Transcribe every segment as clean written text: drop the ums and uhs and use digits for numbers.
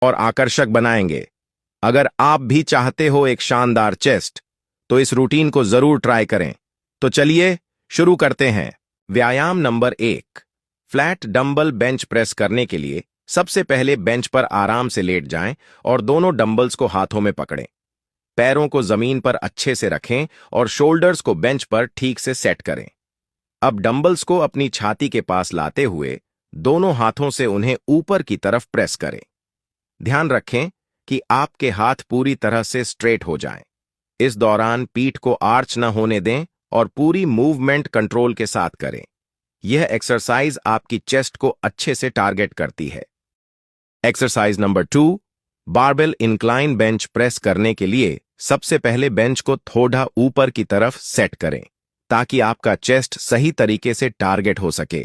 और आकर्षक बनाएंगे। अगर आप भी चाहते हो एक शानदार चेस्ट, तो इस रूटीन को जरूर ट्राई करें। तो चलिए शुरू करते हैं। व्यायाम number 1, flat dumbbell bench press करने के लिए सबसे पहले बेंच पर आराम से लेट जाएं और दोनों डंबल्स को हाथों में पकड़ें। पैरों को जमीन पर अच्छे से रखें और शोल्डर्स को बेंच पर ठीक से सेट करें। अब डंबल्स को अपनी छाती के पास लाते हुए दोनों हाथों से उन्हें ऊपर की तरफ प्रेस करें। ध्यान रखें कि आपके हाथ पूरी तरह से स्ट्रेट हो जाएं। इस दौरान पीठ को आर्च न होने दें और पूरी मूवमेंट कंट्रोल के साथ करें। यह एक्सरसाइज आपकी चेस्ट को अच्छे से टारगेट करती है। Exercise number 2, barbell incline bench press करने के लिए सबसे पहले बेंच को थोड़ा ऊपर की तरफ सेट करें ताकि आपका चेस्ट सही तरीके से टारगेट हो सके।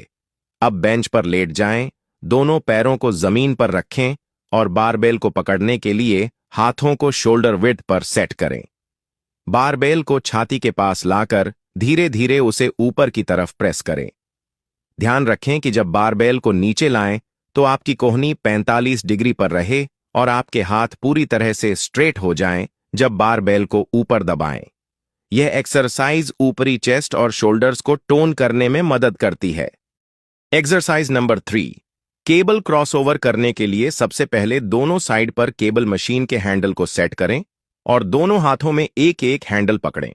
अब बेंच पर लेट जाएं, दोनों पैरों को जमीन पर रखें और बारबेल को पकड़ने के लिए हाथों को शोल्डर विड्थ पर सेट करें। बारबेल को छाती के पास लाकर धीरे धीरे उसे ऊपर की तरफ प्रेस करें। ध्यान रखें कि जब बारबेल को नीचे लाएं तो आपकी कोहनी 45 डिग्री पर रहे और आपके हाथ पूरी तरह से स्ट्रेट हो जाएं जब बारबेल को ऊपर दबाएं। यह एक्सरसाइज ऊपरी चेस्ट और शोल्डर्स को टोन करने में मदद करती है। एक्सरसाइज नंबर 3, केबल क्रॉसओवर करने के लिए सबसे पहले दोनों साइड पर केबल मशीन के हैंडल को सेट करें और दोनों हाथों में एक एक हैंडल पकड़ें।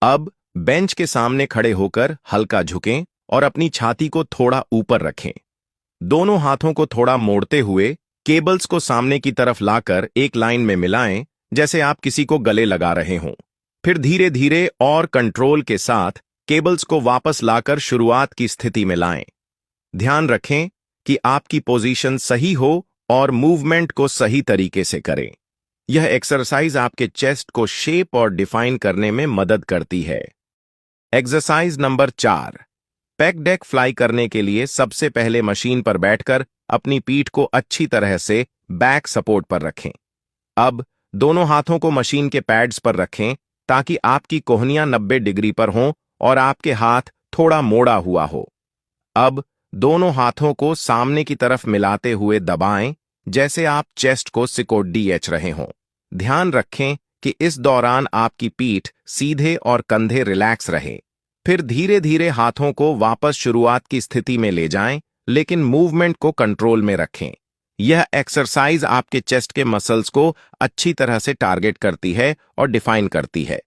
अब बेंच के सामने खड़े होकर हल्का झुकें और अपनी छाती को थोड़ा ऊपर रखें। दोनों हाथों को थोड़ा मोड़ते हुए केबल्स को सामने की तरफ लाकर एक लाइन में मिलाएं, जैसे आप किसी को गले लगा रहे हों। फिर धीरे धीरे और कंट्रोल के साथ केबल्स को वापस लाकर शुरुआत की स्थिति में लाएं। ध्यान रखें कि आपकी पोजीशन सही हो और मूवमेंट को सही तरीके से करें। यह एक्सरसाइज आपके चेस्ट को शेप और डिफाइन करने में मदद करती है। Exercise number 4, pack deck fly करने के लिए सबसे पहले मशीन पर बैठकर अपनी पीठ को अच्छी तरह से बैक सपोर्ट पर रखें। अब दोनों हाथों को मशीन के पैड्स पर रखें ताकि आपकी कोहनियां 90 डिग्री पर हों और आपके हाथ थोड़ा मोड़ा हुआ हो। अब दोनों हाथों को सामने की तरफ मिलाते हुए दबाएं, जैसे आप चेस्ट को सिकोड़ रहे हों। ध्यान रखें कि इस दौरान आपकी पीठ सीधे और कंधे रिलैक्स रहे। फिर धीरे धीरे हाथों को वापस शुरुआत की स्थिति में ले जाएं, लेकिन मूवमेंट को कंट्रोल में रखें। यह एक्सरसाइज आपके चेस्ट के मसल्स को अच्छी तरह से टारगेट करती है और डिफाइन करती है।